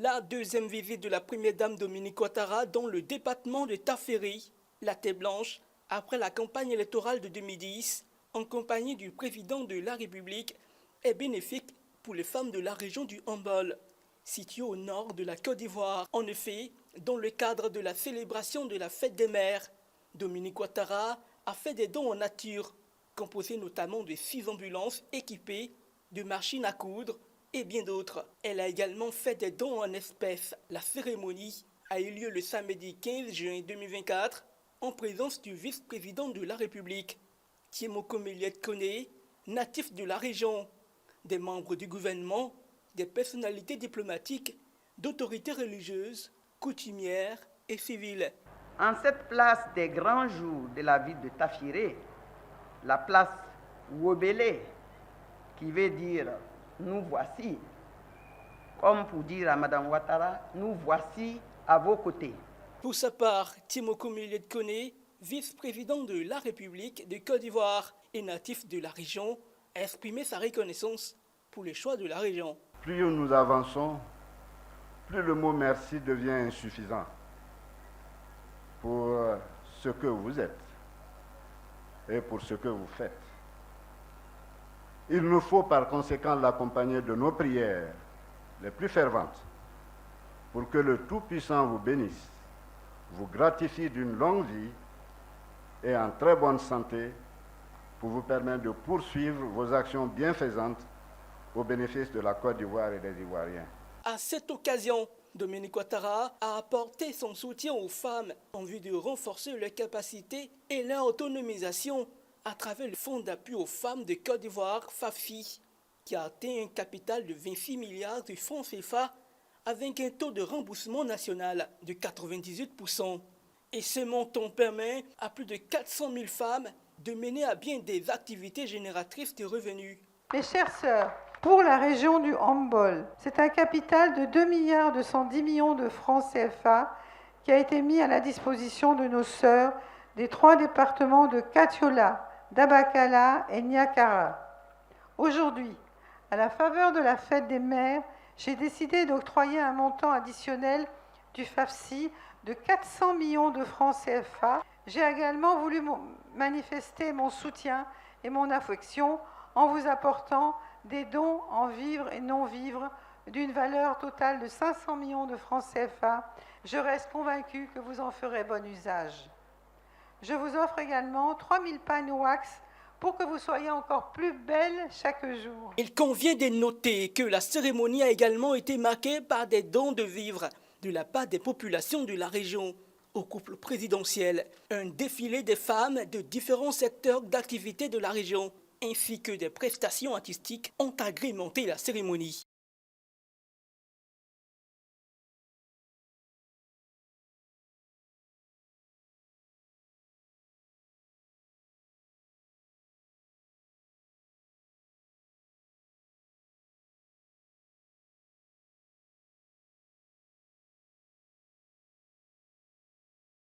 La deuxième visite de la première dame Dominique Ouattara dans le département de Taferi, la Tête Blanche, après la campagne électorale de 2010, en compagnie du président de la République, est bénéfique pour les femmes de la région du Hambol, située au nord de la Côte d'Ivoire. En effet, dans le cadre de la célébration de la fête des mères, Dominique Ouattara a fait des dons en nature, composés notamment de 6 ambulances équipées de machines à coudre et bien d'autres. Elle a également fait des dons en espèces. La cérémonie a eu lieu le samedi 15 juin 2024 en présence du vice-président de la République, Tiemoko Kone, natif de la région, des membres du gouvernement, des personnalités diplomatiques, d'autorités religieuses, coutumières et civiles. En cette place des grands jours de la ville de Tafiré, la place Wobélé, qui veut dire « nous voici », comme pour dire à Mme Ouattara « nous voici à vos côtés ». Pour sa part, Tiemoko Kone, vice-président de la République de Côte d'Ivoire et natif de la région, a exprimé sa reconnaissance pour les choix de la région. Plus nous avançons, plus le mot merci devient insuffisant pour ce que vous êtes et pour ce que vous faites. Il nous faut par conséquent l'accompagner de nos prières les plus ferventes pour que le Tout-Puissant vous bénisse, vous gratifie d'une longue vie et en très bonne santé pour vous permettre de poursuivre vos actions bienfaisantes au bénéfice de la Côte d'Ivoire et des Ivoiriens. À cette occasion, Dominique Ouattara a apporté son soutien aux femmes en vue de renforcer leurs capacités et leur autonomisation à travers le Fonds d'appui aux femmes de Côte d'Ivoire, FAFI, qui a atteint un capital de 26 milliards de francs CFA avec un taux de remboursement national de 98%. Et ce montant permet à plus de 400 000 femmes de mener à bien des activités génératrices de revenus. Mes chères sœurs, pour la région du Hambol, c'est un capital de 2 milliards 210 millions de francs CFA qui a été mis à la disposition de nos sœurs des 3 départements de Katiola, d'Abakala et Niakara. Aujourd'hui, à la faveur de la fête des mères, j'ai décidé d'octroyer un montant additionnel du FAFSI de 400 millions de francs CFA. J'ai également voulu manifester mon soutien et mon affection en vous apportant des dons en vivres et non-vivres d'une valeur totale de 500 millions de francs CFA. Je reste convaincue que vous en ferez bon usage. Je vous offre également 3000 pagnes wax pour que vous soyez encore plus belles chaque jour. Il convient de noter que la cérémonie a également été marquée par des dons de vivres de la part des populations de la région au couple présidentiel, un défilé des femmes de différents secteurs d'activité de la région, ainsi que des prestations artistiques ont agrémenté la cérémonie.